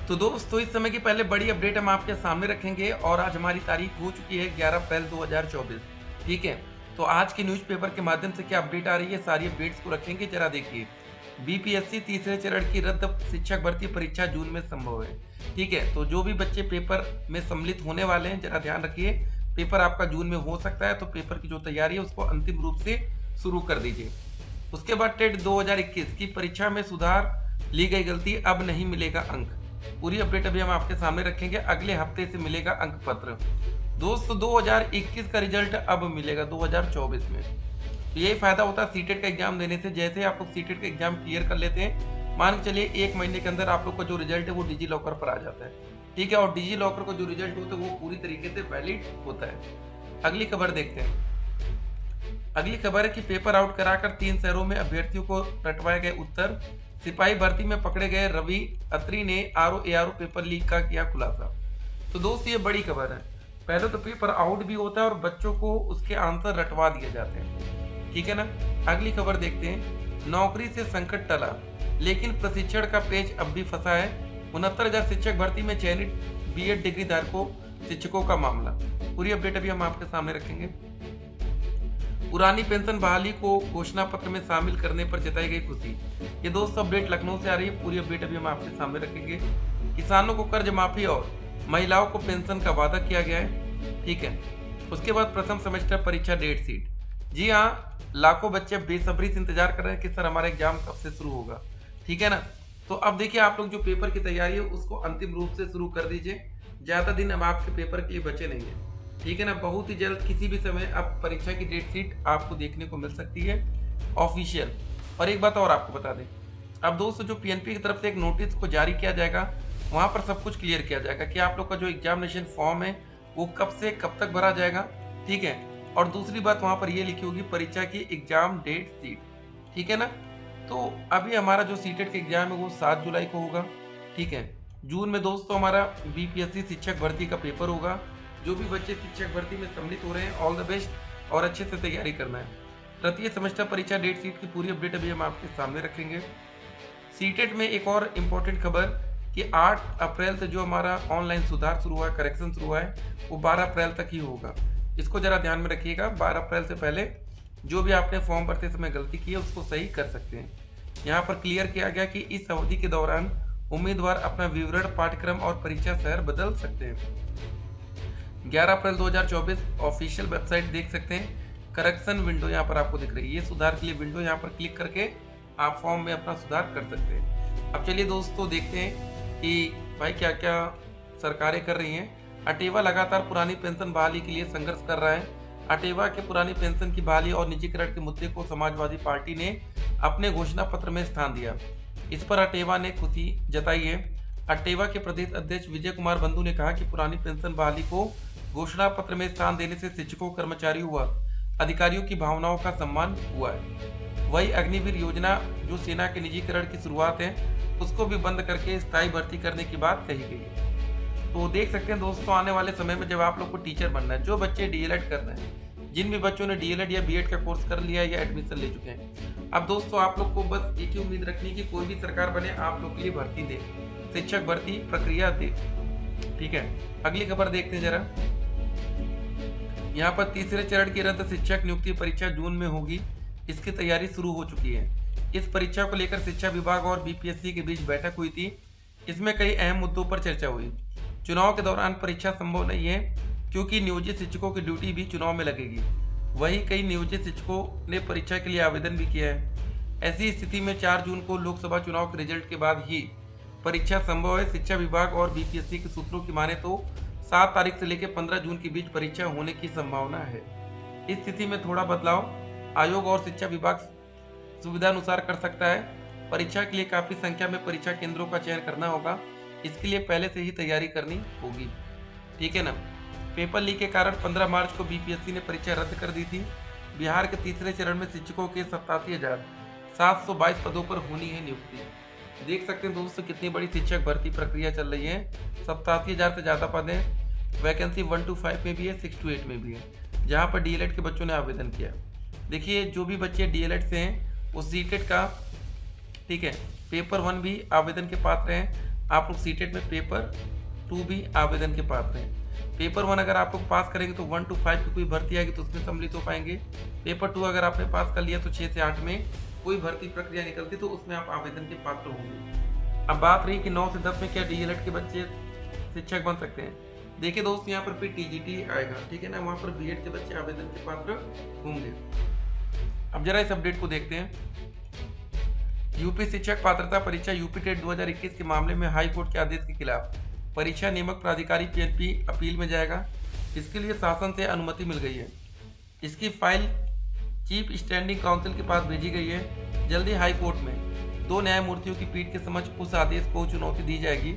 तो दोस्तों इस समय की पहले बड़ी अपडेट हम आपके सामने रखेंगे और आज हमारी तारीख हो चुकी है 11 अप्रैल 2024। ठीक है, तो आज के न्यूज़पेपर के माध्यम से क्या अपडेट आ रही है, सारी अपडेट्स को रखेंगे। जरा देखिए, बीपीएससी तीसरे चरण की रद्द शिक्षक भर्ती परीक्षा जून में संभव है। ठीक है, तो जो भी बच्चे पेपर में सम्मिलित होने वाले हैं जरा ध्यान रखिए, पेपर आपका जून में हो सकता है, तो पेपर की जो तैयारी है उसको अंतिम रूप से शुरू कर दीजिए। उसके बाद टेट 2021 की परीक्षा में सुधार, ली गई गलती, अब नहीं मिलेगा अंक। पूरी अपडेट अभी हम आपके सामने रखेंगे। अगले हफ्ते से मिलेगा अंक पत्र। दोस्तों 2021 का रिजल्ट अब मिलेगा 2024 में। तो यही फायदा होता है सीटेट का एग्जाम देने से। जैसे आप लोग सीटेट का एग्जाम क्लियर कर लेते हैं, मान के चलिए 1 महीने के अंदर आप लोग का जो रिजल्ट है वो डिजी लॉकर पर आ जाता है। ठीक है, और डिजी लॉकर का जो रिजल्ट होता है वो पूरी तरीके से वैलिड होता है। अगली खबर देखते हैं। अगली खबर है कि पेपर आउट कराकर 3 शहरों में अभ्यर्थियों को रटवाए गए उत्तर। सिपाही भर्ती में पकड़े गए रवि अत्री ने आरओ पेपर लीक का किया खुलासा। तो दोस्तों ये बड़ी खबर है। पहले तो पेपर आउट भी होता है और बच्चों को उसके आंसर रटवा दिए जाते हैं। ठीक है ना। अगली खबर देखते हैं। नौकरी से संकट टला लेकिन प्रशिक्षण का पेच अब भी फंसा है। 69,000 शिक्षक भर्ती में चयनित बीएड डिग्री धारकों शिक्षकों का मामला। पूरी अपडेट अभी हम आपके सामने रखेंगे। पुरानी पेंशन बहाली को घोषणा पत्र में शामिल करने पर जताई गई खुशी। ये दोस्तों अपडेट लखनऊ से आ रही है। पूरी अपडेट अभी हम आपके सामने रखेंगे। किसानों को कर्ज माफी और महिलाओं को पेंशन का वादा किया गया है। ठीक है, उसके बाद प्रथम सेमेस्टर परीक्षा डेट शीट। जी हाँ, लाखों बच्चे बेसब्री से इंतजार कर रहे हैं कि सर हमारा एग्जाम कब से शुरू होगा। ठीक है ना। तो अब देखिए, आप लोग जो पेपर की तैयारी है उसको अंतिम रूप से शुरू कर दीजिए। ज्यादा दिन अब आपके पेपर के लिए बचे नहीं है। ठीक है ना। बहुत ही जल्द किसी भी समय अब परीक्षा की डेट शीट आपको देखने को मिल सकती है ऑफिशियल। और एक बात और आपको बता दें, अब दोस्तों जो पीएनपी की तरफ से एक नोटिस को जारी किया जाएगा, वहां पर सब कुछ क्लियर किया जाएगा कि आप लोग का जो एग्जामिनेशन फॉर्म है वो कब से कब तक भरा जाएगा। ठीक है, और दूसरी बात वहां पर ये लिखी होगी परीक्षा की एग्जाम डेट शीट। ठीक है ना। तो अभी हमारा जो सीटेट का एग्जाम है वो 7 जुलाई को होगा। ठीक है, जून में दोस्तों हमारा बीपीएससी शिक्षक भर्ती का पेपर होगा। जो भी बच्चे शिक्षक भर्ती में सम्मिलित हो रहे हैं, ऑल द बेस्ट और अच्छे से तैयारी करना है। तृतीय सेमेस्टर परीक्षा डेट शीट की पूरी अपडेट अभी हम आपके सामने रखेंगे। सीटेट में एक और इम्पोर्टेंट खबर कि 8 अप्रैल से जो हमारा ऑनलाइन सुधार शुरू हुआ है, करेक्शन शुरू हुआ है, वो 12 अप्रैल तक ही होगा। इसको जरा ध्यान में रखिएगा। 12 अप्रैल से पहले जो भी आपने फॉर्म भरते समय गलती की है उसको सही कर सकते हैं। यहाँ पर क्लियर किया गया कि इस अवधि के दौरान उम्मीदवार अपना विवरण, पाठ्यक्रम और परीक्षा शहर बदल सकते हैं। 11 अप्रैल 2024 ऑफिशियल वेबसाइट देख सकते हैं। करेक्शन विंडो यहाँ पर आपको दिख रही है। ये सुधार के लिए विंडो, यहाँ पर क्लिक करके आप फॉर्म में अपना सुधार कर सकते हैं। अब चलिए दोस्तों देखते हैं कि भाई क्या क्या सरकारें कर रही हैं। अटेवा लगातार पुरानी पेंशन बहाली के लिए संघर्ष कर रहा है। अटेवा के पुरानी पेंशन की बहाली और निजीकरण के मुद्दे को समाजवादी पार्टी ने अपने घोषणा पत्र में स्थान दिया। इस पर अटेवा ने खुशी जताई है। अटेवा के प्रदेश अध्यक्ष विजय कुमार बंधु ने कहा कि पुरानी पेंशन बहाली को घोषणा पत्र में स्थान देने से शिक्षकों, कर्मचारियों व अधिकारियों की भावनाओं का सम्मान हुआ है। वही अग्निवीर योजना जो सेना के निजीकरण की शुरुआत है, उसको भी बंद करके स्थायी भर्ती करने की बात कही गई है। तो देख सकते हैं दोस्तों, आने वाले समय में जब आप लोग को टीचर बनना है, जो बच्चे डीएलएड कर रहे हैं, जिन भी बच्चों ने डीएलएड या बीएड का कोर्स कर लिया या एडमिशन ले चुके हैं, अब दोस्तों आप लोग को बस एक ही उम्मीद रखनी है कि कोई भी सरकार बने आप लोग के लिए भर्ती दे, शिक्षक भर्ती प्रक्रिया दे। ठीक है, अगली खबर देखते हैं जरा। यहाँ पर तीसरे चरण की रद्द शिक्षक नियुक्ति परीक्षा जून में होगी। इसकी तैयारी शुरू हो चुकी है। इस परीक्षा को लेकर शिक्षा विभाग और बीपीएससी के बीच बैठक हुई थी। इसमें कई अहम मुद्दों पर चर्चा हुई। चुनाव के दौरान परीक्षा संभव नहीं है क्योंकि नियोजित शिक्षकों की ड्यूटी भी चुनाव में लगेगी। वहीं कई नियोजित शिक्षकों ने परीक्षा के लिए आवेदन भी किया है। ऐसी स्थिति में 4 जून को लोकसभा चुनाव के रिजल्ट के बाद ही परीक्षा संभव है। शिक्षा विभाग और बीपीएससी के सूत्रों की माने तो 7 तारीख से लेकर 15 जून के बीच परीक्षा होने की संभावना है। इस स्थिति में थोड़ा बदलाव आयोग और शिक्षा विभाग सुविधानुसार कर सकता है। परीक्षा के लिए काफी संख्या में परीक्षा केंद्रों का चयन करना होगा। इसके लिए पहले से ही तैयारी करनी होगी। ठीक है ना। पेपर लीक के कारण 15 मार्च को बीपीएससी ने परीक्षा रद्द कर दी थी। बिहार के तीसरे चरण में शिक्षकों के 87,722 पदों पर होनी है नियुक्ति। देख सकते हैं दोस्तों कितनी बड़ी शिक्षक भर्ती प्रक्रिया चल रही है। 87,000 से ज़्यादा पद हैं। वैकेंसी 1 to 5 में भी है, 6 to 8 में भी है, जहाँ पर डीएलएड के बच्चों ने आवेदन किया। देखिए जो भी बच्चे डीएलएड से हैं वो सीटेट का, ठीक है, पेपर 1 भी आवेदन के पात्र हैं। आप लोग सीटेट में पेपर 2 भी आवेदन के पात्र हैं। पेपर 1 अगर आप लोग पास करेंगे तो 1 to 5 की कोई भर्ती आएगी तो उसमें सम्मिलित हो पाएंगे। पेपर 2 अगर आपने पास कर लिया तो 6 से 8 में कोई भर्ती प्रक्रिया निकलती तो उसमें आप आवेदन के पात्र होंगे। अब बात रही कि 9 से 10 में क्या डीएलएड के बच्चे शिक्षक बन सकते हैं। देखिए दोस्त, यहाँ पर फिर टीजीटी आएगा, ठीक है ना, वहाँ पर बीएड के बच्चे आवेदन के पात्र होंगे। अब जरा इस अपडेट को देखते हैं। यूपी शिक्षक पात्रता परीक्षा यूपी टेट 2021 के मामले में हाई कोर्ट के आदेश के खिलाफ परीक्षा नियामक प्राधिकारी पीएनपी अपील में जाएगा। इसके लिए शासन से अनुमति मिल गई है। इसकी फाइल चीफ स्टैंडिंग काउंसिल के पास भेजी गई है। जल्दी हाई कोर्ट में 2 न्यायमूर्तियों की पीठ के समक्ष उस आदेश को चुनौती दी जाएगी।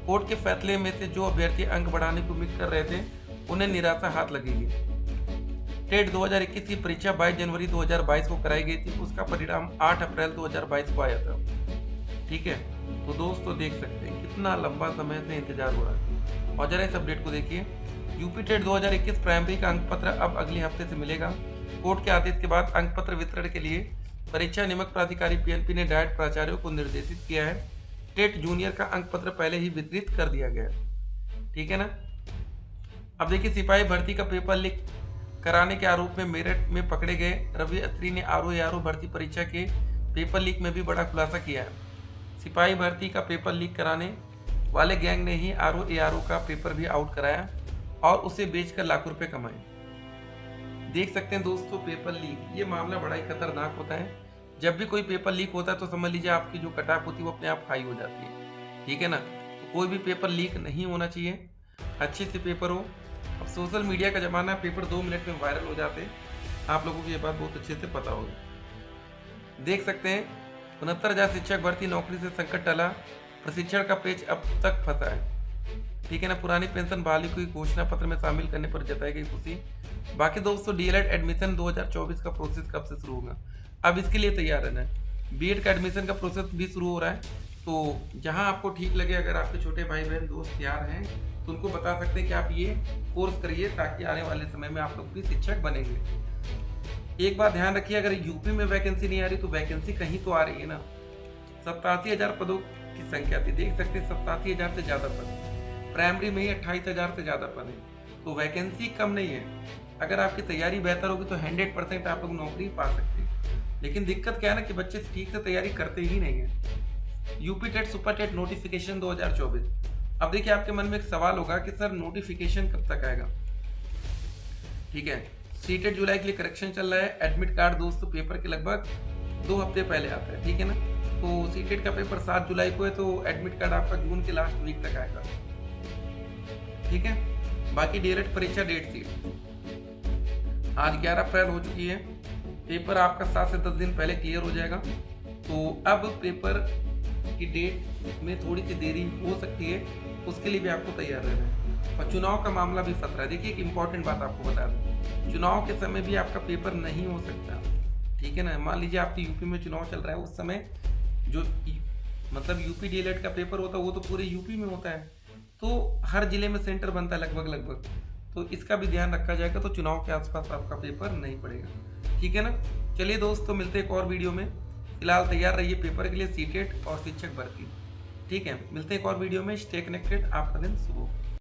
कोर्ट के फैसले में से जो अभ्यर्थी अंक बढ़ाने की उम्मीद कर रहे थे उन्हें निराशा हाथ लगेगी। टेट 2021 की परीक्षा 22 जनवरी 2022 को कराई गई थी। उसका परिणाम 8 अप्रैल 2022 को आया था। ठीक है, तो दोस्तों देख सकते हैं कितना लंबा समय से इंतजार हो रहा है। और जरा इस अपडेट को देखिए। यूपी टेट 2021 प्राइमरी का अंक पत्र अब अगले हफ्ते से मिलेगा। कोर्ट के आदेश के बाद अंक पत्र वितरण के लिए परीक्षा नियामक प्राधिकारी पीएनपी ने डायट प्राचार्यों को निर्देशित किया है। टेट जूनियर का अंक पत्र पहले ही वितरित कर दिया गया है। ठीक है ना। अब देखिए, सिपाही भर्ती का पेपर लीक कराने के आरोप में मेरठ में पकड़े गए रवि अत्री ने आरओ भर्ती परीक्षा के पेपर लीक में भी बड़ा खुलासा किया है। सिपाही भर्ती का पेपर लीक कराने वाले गैंग ने ही आरओ का पेपर भी आउट कराया और उसे बेचकर लाखों रुपए कमाए। देख सकते हैं दोस्तों, पेपर लीक ये मामला बड़ा ही खतरनाक होता है। जब भी कोई पेपर लीक होता है तो समझ लीजिए आपकी जो कट ऑफ होती है वो अपने आप हाई हो जाती है। ठीक है ना। तो कोई भी पेपर लीक नहीं होना चाहिए, अच्छे से पेपर हो। अब सोशल मीडिया का जमाना है, पेपर 2 मिनट में वायरल हो जाते हैं। आप लोगों को ये बात बहुत अच्छे से पता होगी। देख सकते हैं 69,000 शिक्षक भर्ती नौकरी से संकट टला, प्रशिक्षण का पेच अब तक फंसा है। ठीक है ना। पुरानी पेंशन बहाली को घोषणा पत्र में शामिल करने पर जताई गई खुशी। बाकी दोस्तों, डीएलएड एडमिशन 2024 का प्रोसेस कब से शुरू होगा, अब इसके लिए तैयार रहना है। बीएड का एडमिशन का प्रोसेस भी शुरू हो रहा है, तो जहां आपको ठीक लगे, अगर आपके छोटे भाई बहन दोस्त तैयार हैं तो उनको बता सकते हैं कि आप ये कोर्स करिए ताकि आने वाले समय में आप लोग भी शिक्षक बनेंगे। एक बात ध्यान रखिए, अगर यूपी में वैकेंसी नहीं आ रही तो वैकेंसी कहीं तो आ रही है ना। 87,000 पदों की संख्या थी, देख सकते हैं 87,000 से ज्यादा पद। प्राइमरी में ही 28,000 से ज्यादा पद है, तो वैकेंसी कम नहीं है। अगर आपकी तैयारी बेहतर होगी तो 100% आप लोग नौकरी पा सकते हैं। लेकिन दिक्कत क्या है ना कि बच्चे ठीक से तैयारी करते ही नहीं है। UP TET super TET notification 2024। अब देखिए, आपके मन में एक सवाल होगा कि सर नोटिफिकेशन कब तक आएगा। ठीक है, सीटेट जुलाई के लिए करेक्शन चल रहा है। एडमिट कार्ड दोस्तों पेपर के लगभग 2 हफ्ते पहले आता है। ठीक है ना। तो सीटेट का पेपर 7 जुलाई को है, तो एडमिट कार्ड आपका जून के लास्ट वीक तक आएगा। ठीक है। बाकी डीएलएड परीक्षा डेट शीट आज 11 अप्रैल हो चुकी है। पेपर आपका 7 से 10 दिन पहले क्लियर हो जाएगा। तो अब पेपर की डेट में थोड़ी सी देरी हो सकती है, उसके लिए भी आपको तैयार रहना है। और चुनाव का मामला भी खतरा है। देखिए, एक इंपॉर्टेंट बात आपको बता दूं, चुनाव के समय भी आपका पेपर नहीं हो सकता। ठीक है ना। मान लीजिए आपके यूपी में चुनाव चल रहा है, उस समय जो मतलब यूपी डीएलएड का पेपर होता है वो तो पूरे यूपी में होता है, तो हर जिले में सेंटर बनता है लगभग। तो इसका भी ध्यान रखा जाएगा, तो चुनाव के आसपास आपका पेपर नहीं पड़ेगा। ठीक है ना। चलिए दोस्तों, मिलते हैं एक और वीडियो में। फिलहाल तैयार रहिए पेपर के लिए, सीटेट और शिक्षक भर्ती। ठीक है, मिलते हैं एक और वीडियो में। स्टे कनेक्टेड, आपका दिन शुभ हो।